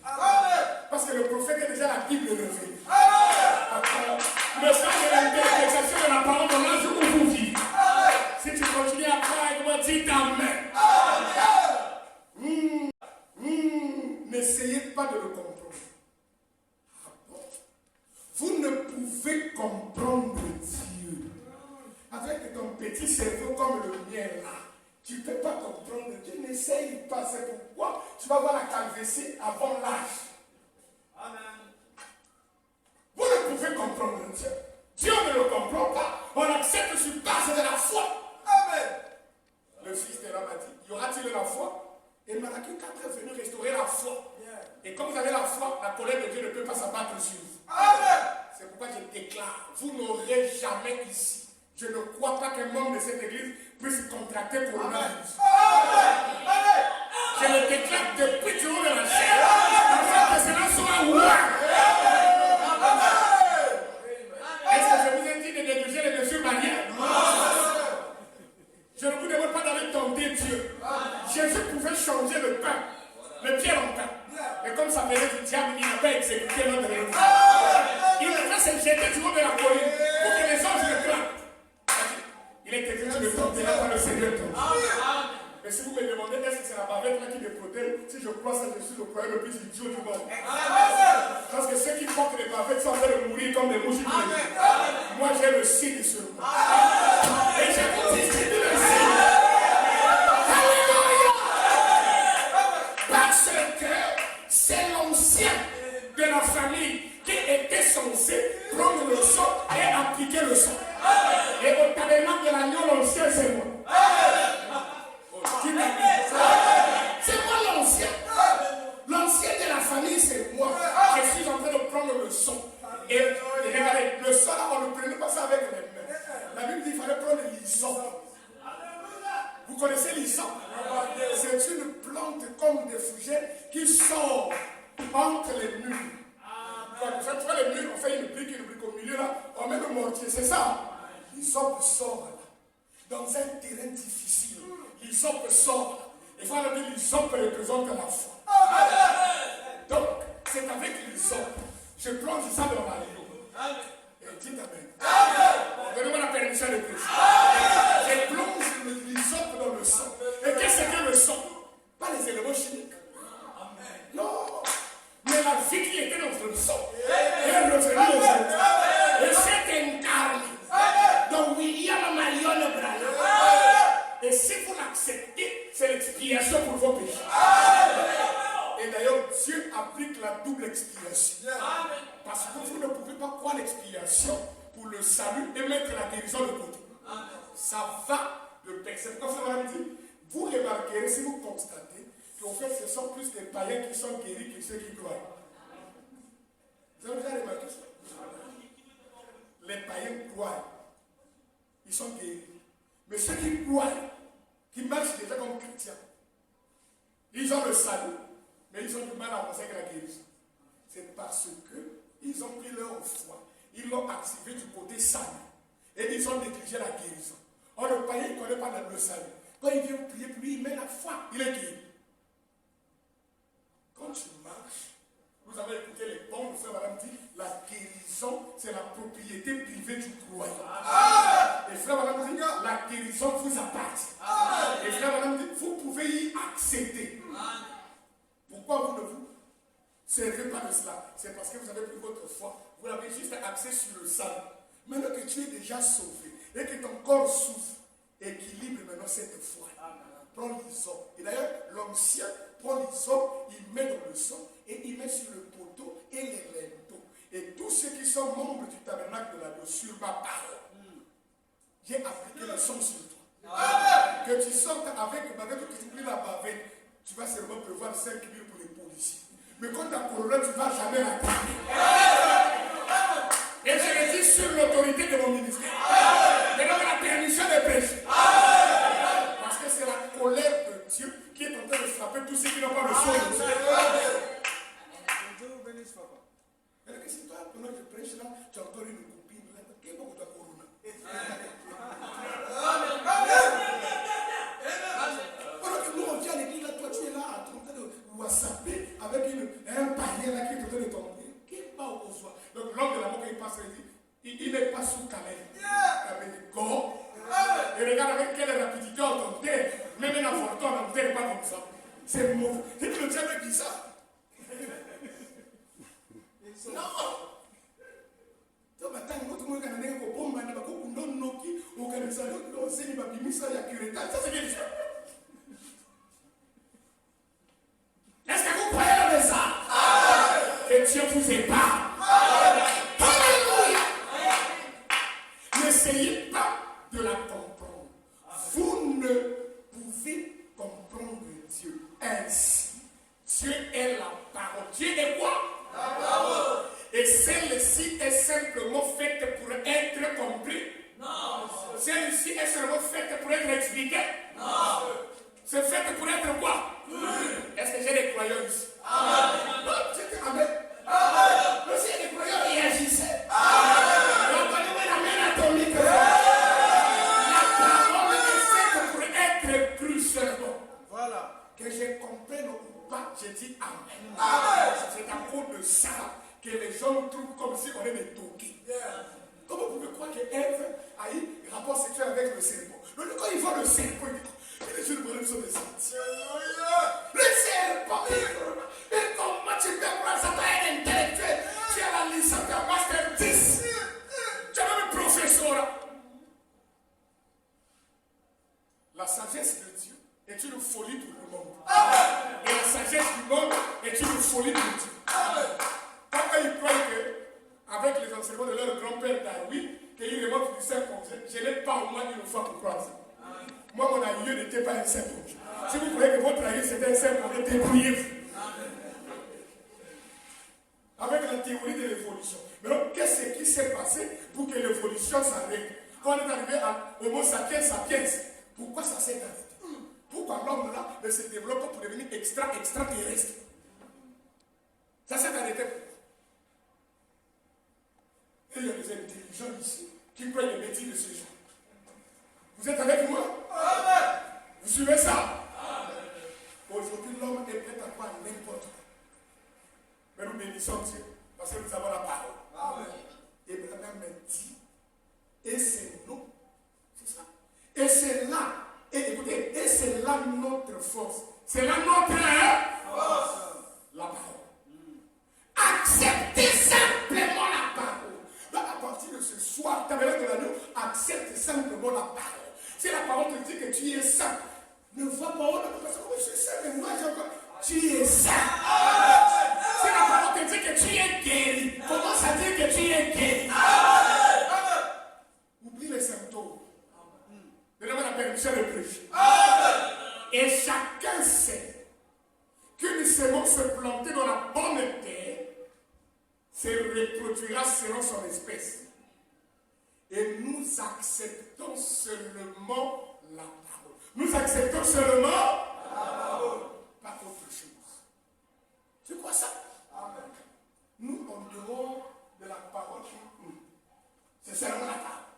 Parce que le prophète est déjà la Bible relevée. Le sens de l'interprétation de la parole de l'ange où vous vivez. Si tu continues à croire, il va dire Amen. N'essayez pas de le comprendre. Vous ne pouvez comprendre Dieu avec ton petit cerveau comme le mien là. Tu ne peux pas comprendre Dieu. N'essaye pas. C'est pourquoi tu vas voir la calvitie avant l'âge. Amen. Vous ne pouvez comprendre Dieu. Dieu ne le comprend pas. On accepte sur base de la foi. Amen. Le fils de Ram a dit, y aura-t-il la foi? Et Malachie 4 est venu restaurer la foi. Et comme vous avez la foi, la colère de Dieu ne peut pas s'abattre sur vous. Amen. C'est pourquoi je déclare, vous n'aurez jamais ici. Je ne crois pas qu'un membre de cette église puisse contracter coronavirus. Je le déclare depuis du haut de la chair, afin que cela soit loin. Est-ce que je vous ai dit de négliger les mesures barrières? Je ne vous demande pas d'aller tenter Dieu. Jésus pouvait changer le pain, le pierre en pain. Et comme ça venait du diable, il n'a pas exécuté notre rêve. Il devrait se jeter du haut de la colline pour que les anges le clament. Il est écrit, tu ne tomberas pas le Seigneur ton Dieu. Mais si vous me demandez, est-ce que c'est la bavette là qui me protège? Si je crois ça, je suis le croyant le plus idiot du monde. Parce que ceux qui portent les bavettes sont en train de mourir comme des mouches. Moi, j'ai le signe sur moi. Et je vous distribue le signe. Alléluia! Parce que c'est l'ancien de la famille qui était censé prendre le sang et appliquer le sang. Et au tabernacle de l'agneau, l'ancien, c'est moi. C'est moi l'ancien. L'ancien de la famille, c'est moi. Je suis en train de prendre le sang. Et regardez, le sang là, on ne prenait pas ça avec les mains. La Bible dit qu'il fallait prendre l'hysope. Vous connaissez l'hysope? C'est une plante comme des fougères qui sort entre les murs. Quand tu vois les murs, on fait une brique au milieu là, on met le mortier, c'est ça. L'hysope sort là. Dans un terrain difficile, l'hysope sort là. Il faut dire l'hysope représente la foi. Donc, c'est avec l'hysope. Je plonge ça dans ma vie. Et dites Amen. Donnez-moi la permission de prêcher. Je plonge l'hysope dans le sang. Et qu'est-ce que le sang? Pas les éléments chimiques. Non. Mais la vie qui était dans le sang, elle est revenue aujourd'hui. Et c'est incarné dans William Marion Branham. Et si vous l'acceptez, c'est l'expiation pour vos péchés. Et d'ailleurs, Dieu applique la double expiation. Parce que vous ne pouvez pas croire l'expiation pour le salut et mettre la guérison de côté. Ça va de paix. C'est pourquoi Frère dit, vous remarquerez si vous constatez qu'en fait, ce sont plus des païens qui sont guéris que ceux qui croient. Vous avez déjà remarqué ça? Les païens croient. Ils sont guéris. Mais ceux qui croient, qui marchent déjà comme chrétiens, ils ont le salut, mais ils ont du mal à penser avec la guérison. C'est parce qu'ils ont pris leur foi, ils l'ont activé du côté salut, et ils ont négligé la guérison. Or, le païen ne connaît pas le salut. Quand il vient prier pour lui, il met la foi, il est guéri. Quand tu marches, vous avez écouté les bons, le frère Madame dit, la guérison, c'est la propriété privée du croyant. Et frère Madame dit, la guérison vous appartient. Et frère Madame dit, vous pouvez y accéder. Pourquoi vous ne vous servez pas de cela? C'est parce que vous avez pris votre foi. Vous avez juste accès sur le salut. Maintenant que tu es déjà sauvé et que ton corps souffre, équilibre maintenant cette foi. Prends l'hysope. Et d'ailleurs, l'ancien prend l'hysope, il met dans le sang et il met sur le poteau et les linteaux. Et tous ceux qui sont membres du tabernacle de l'agneau, sur ma parole, j'ai appliqué le sang sur toi. Que tu sortes avec que tu oublies la bavette, tu vas seulement prévoir 5 000 pour les policiers. Mais quand ta colonne, tu ne vas jamais la gagner. Et je le dis sur l'autorité de mon ministère. Je donne la permission de prêcher. Parce que c'est la colère de Dieu qui est en train de frapper c'est mauvais. Et puis le diable dit ça. Non. Donc maintenant, tout le monde a un bon man, ça c'est bien sûr. Est-ce que vous croyez le message? Que Dieu vous épargne. Alléluia. N'essayez pas de la comprendre. Vous ne pouvez comprendre Dieu ainsi. Dieu est la parole. Dieu est quoi? La parole. Et celle-ci est simplement faite pour être compris? Non. Celle-ci est simplement faite pour être expliquée? Non. C'est faite pour être quoi? Oui. Est-ce que j'ai des croyants ici? Amen. Non, c'était Amen. Amen. Mais si les croyants réagissaient. Amen. Donc, donnez-moi la main atomique. La parole est faite pour être crue seulement. Voilà. Que je comprenne ou pas, je dis Amen. Amen. C'est à cause de ça que les gens trouvent comme si on est des toqués. Comment vous pouvez croire qu'Ève a eu rapport sexuel avec le serpent? Donc quand il voit le serpent, il dit, mais les jeunes problèmes sont des sorties. Le serpent, et comment tu peux croire ça? Tu es un intellectuel, tu as la licence, tu as master 10, tu as même un professeur. La sagesse de Dieu est une folie pour le monde. Et la sagesse du monde est une folie pour Dieu. Quand ils croient qu'avec les enseignements de leur grand-père Darwin, qu'ils remontent du Saint-Ponge, je n'ai pas au moins une fois pour croire ça. Moi, mon aïeux n'était pas un Saint-Ponge. Si vous croyez que votre aïeux c'était un Saint-Ponge, débrouillez-vous. Avec la théorie de l'évolution. Mais donc, qu'est-ce qui s'est passé pour que l'évolution s'arrête? Quand on est arrivé à Homo sapiens sapiens, pourquoi ça s'est arrêté? Pourquoi l'homme là ne se développe pas pour devenir extraterrestre? Ça s'est arrêté. Et il y a des intelligents ici qui prennent les métiers de ces gens. Vous êtes avec moi? Amen. Vous suivez ça? Amen. Aujourd'hui, l'homme est prêt à croire n'importe quoi. Mais nous bénissons Dieu parce que nous avons la parole. Amen. Abraham me dit, et c'est nous. C'est ça. Et c'est là, et écoutez, et c'est là notre force. C'est là notre force. La parole. Acceptez simplement la parole. Donc à partir de ce soir, tabernacle de l'agneau, accepte simplement la parole. Si la parole te dit que tu es saint, ne va pas au parce que je suis saint, mais moi j'ai encore. Tu es saint. Si la parole te dit que tu es guéri, commence à dire que tu es guéri. Oublie les symptômes. Donne-moi la permission de prêcher. Et chacun sait qu'une semence plantée dans la bonne terre se reproduira selon son espèce. Et nous acceptons seulement la parole. Nous acceptons seulement la parole. Pas autre chose. C'est quoi ça? Amen. Nous, en dehors de la parole, c'est seulement la parole.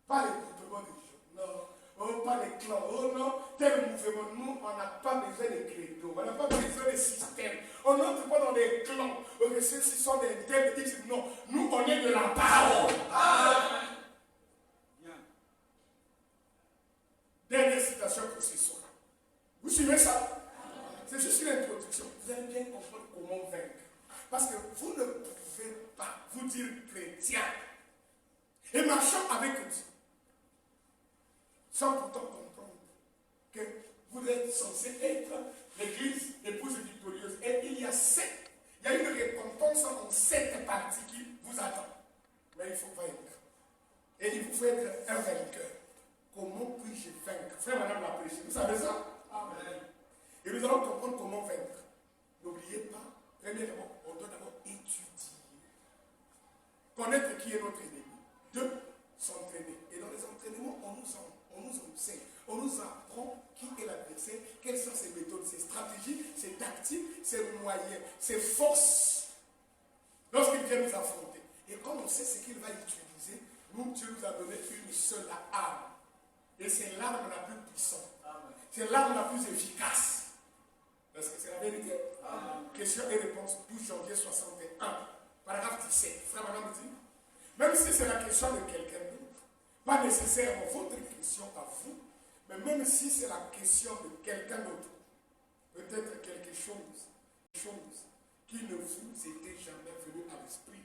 Pas les groupements des gens. Non. Oh, pas les clans. Oh non, tel mouvement. Nous, on n'a pas besoin de credo. On n'a pas besoin de système. On n'entre pas dans des clans. Que ceux-ci sont des tels X. Non. Nous, on est de la parole. Amen. Dernière citation pour ce soir. Vous suivez ça? C'est juste une introduction. Vous allez bien comprendre comment vaincre. Parce que vous ne pouvez pas vous dire chrétien et marchant avec Dieu sans pourtant comprendre que vous êtes censé être l'église épouse victorieuse. Et il y a une récompense en 7 parties qui vous attend. Mais il faut vaincre. Et il vous faut être un vainqueur. Comment puis-je vaincre? Frère, madame l'a prêché. Vous savez ça? Amen. Et nous allons comprendre comment vaincre. N'oubliez pas, premièrement, on doit d'abord étudier. Connaître qui est notre ennemi. 2, s'entraîner. Et dans les entraînements, on nous enseigne. On nous apprend qui est l'adversaire, quelles sont ses méthodes, ses stratégies, ses tactiques, ses moyens, ses forces. Lorsqu'il vient nous affronter. Et quand on sait ce qu'il va utiliser, nous, Dieu nous a donné une seule arme. Et c'est l'arme la plus puissante. C'est l'arme la plus efficace. Parce que c'est la vérité. Amen. Question et réponse, 12 janvier 61. Paragraphe 17. Frère, madame dit, même si c'est la question de quelqu'un d'autre, pas nécessairement votre question à vous, mais même si c'est la question de quelqu'un d'autre, peut-être quelque chose qui ne vous était jamais venu à l'esprit,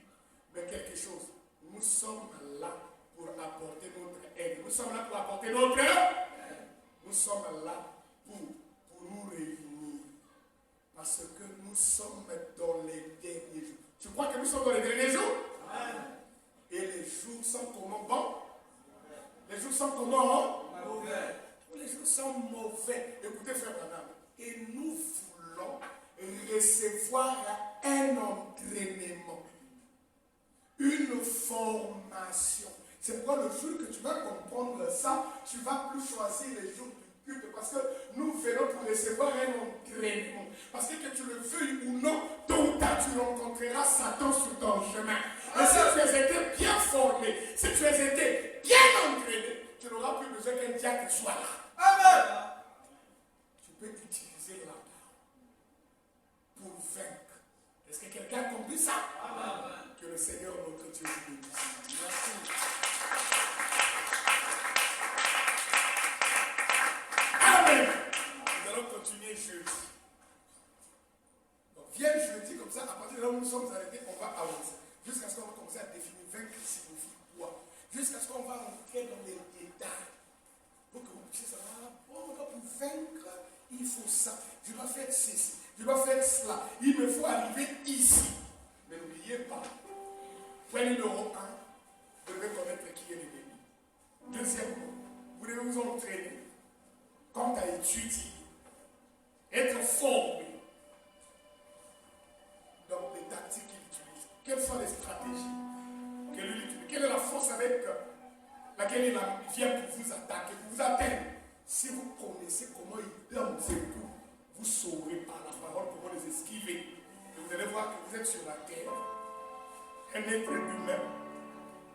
mais quelque chose. Nous sommes là pour apporter notre aide. Nous sommes là pour apporter notre aide. Nous sommes là pour nous réunir. Parce que nous sommes dans les derniers jours. Tu crois que nous sommes dans les derniers jours? Et les jours sont comment bon? Les jours sont comment? Mauvais. Les jours sont mauvais. Écoutez, frère Branham. Et nous voulons recevoir un entraînement, une formation. C'est pourquoi le jour que tu vas comprendre ça, tu ne vas plus choisir les jours du culte, parce que nous venons pour recevoir un entraînement. Parce que tu le veuilles ou non, tôt ou tard tu rencontreras Satan sur ton chemin. Et si tu as été bien formé, si tu as été bien entraîné, tu n'auras plus besoin qu'un diable soit là. Amen. Tu peux utiliser la parole pour vaincre. Est-ce que quelqu'un a compris ça? Amen. Que le Seigneur notre Dieu vous bénisse. Merci. Amen. Nous allons continuer jeudi. Donc viens jeudi comme ça, à partir de là où nous sommes arrêtés, on va avancer. Jusqu'à ce qu'on va commencer à définir vaincre signifie quoi. Jusqu'à ce qu'on va entrer dans les détails. Pour que vous puissiez savoir, bon, pour vaincre, il faut ça. Je dois faire ceci. Je dois faire cela. Il me faut arriver ici. Mais n'oubliez pas, point numéro 1, vous devez connaître qui est l'ennemi. Deuxièmement, vous devez vous entraîner. Quant à étudier, être formé dans les tactiques qu'il utilise. Quelles sont les stratégies que lui utilise? Quelle est la force avec laquelle il vient pour vous attaquer, pour vous atteindre? Si vous connaissez comment il donne ses coups, vous saurez par la parole comment les esquiver. Et vous allez voir que vous êtes sur la terre, un être humain,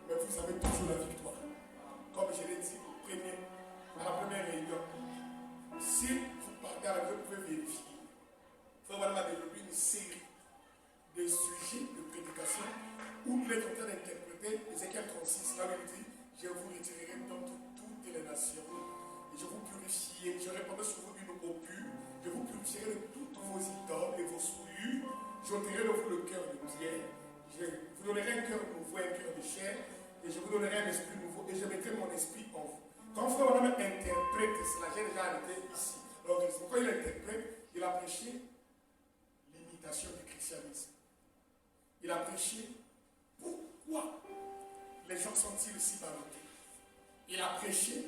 mais vous avez toujours la victoire. Comme je l'ai dit à la première réunion, si vous partez à la vous pouvez vérifier. Frère Madame a développé une série de sujets de prédication où il est en train d'interpréter Ézéchiel 36, là où il dit: je vous retirerai d'entre toutes les nations et je vous purifierai, je répandrai sur vous une eau pure, je vous purifierai de toutes vos idoles et vos souillures, j'ôterai de vous le cœur de pierre, je vous donnerai un cœur nouveau, un cœur de chair, et je vous donnerai un esprit nouveau, et je mettrai mon esprit en vous. Quand Frère Madame interprète cela, j'ai déjà arrêté ici. Alors, pourquoi il interprète? Il a prêché l'imitation du christianisme. Il a prêché pourquoi les gens sont-ils si ballottés. Il a prêché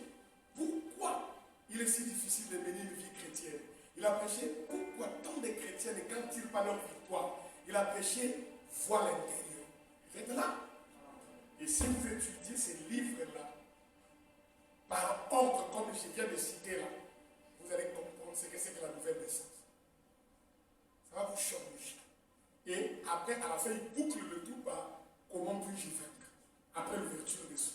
pourquoi il est si difficile de mener une vie chrétienne. Il a prêché pourquoi tant de chrétiens ne gagnent-ils pas leur victoire. Il a prêché voix l'intérieur. Vous êtes là? Et si vous étudiez ces livres-là, par ordre, comme je viens de citer là, vous allez comprendre ce que c'est que la nouvelle naissance. Ça va vous changer. Et après, à la fin, il boucle le tout par comment puis-je vaincre, après l'ouverture des soi.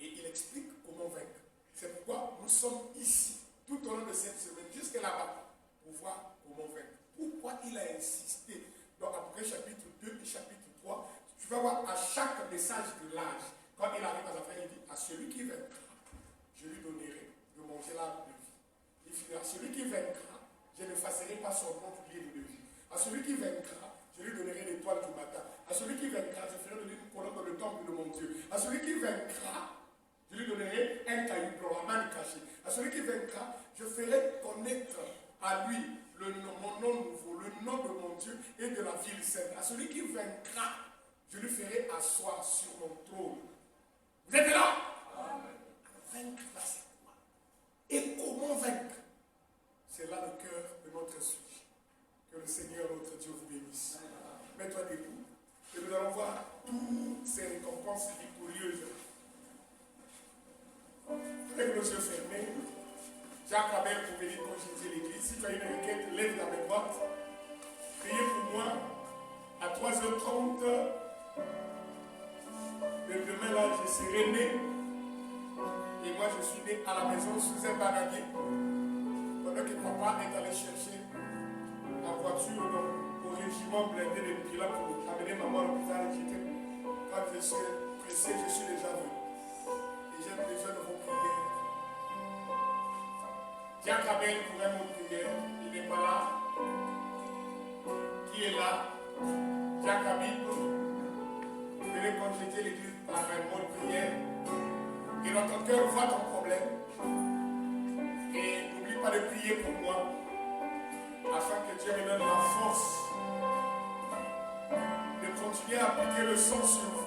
Et il explique comment vaincre. C'est pourquoi nous sommes ici, tout au long de cette semaine, jusqu'à là-bas, pour voir comment vaincre. Pourquoi il a insisté dans Apocalypse chapitre 2 et chapitre 3, tu vas voir à chaque message de l'âge, quand il arrive à la fin, il dit: à celui qui vaincra, je lui donnerai de manger l'arbre de vie. Il dit: à celui qui vaincra, je n'effacerai pas son nom du livre de vie. À celui qui vaincra, je lui donnerai l'étoile du matin. À celui qui vaincra, je ferai de lui une colonne dans le temple de mon Dieu. À celui qui vaincra, je lui donnerai un caillou blanc, la main cachée. À celui qui vaincra, je ferai connaître à lui mon nom nouveau, le nom de mon Dieu et de la ville sainte. À celui qui vaincra, je lui ferai asseoir sur mon trône. Vous êtes là? Amen. Vaincre, c'est quoi? Et comment vaincre? C'est là le cœur de notre sujet. Que le Seigneur, notre Dieu, vous bénisse. Mets-toi debout. Et nous allons voir toutes ces récompenses victorieuses. Avec nos yeux fermés, Jacques Abel pour venir congédier l'église. Si tu as une requête, lève la main droite. Priez pour moi à 3h30. Le demain là, je serai né. Et moi, je suis né à la maison sous un bananier. Pendant que papa est allé chercher la voiture au régiment blindé de Pilat pour amener maman à l'hôpital. Quand je suis pressé, je suis déjà venu. Et j'ai besoin de vos prières. Jacques Abel pourrait me prier, il n'est pas là. Qui est là? Jacques Abel, venez compléter l'église par un mot de prière. Et dans ton cœur, vois ton problème. Et n'oublie pas de prier pour moi, afin que Dieu me donne la force de continuer à appliquer le sang sur vous.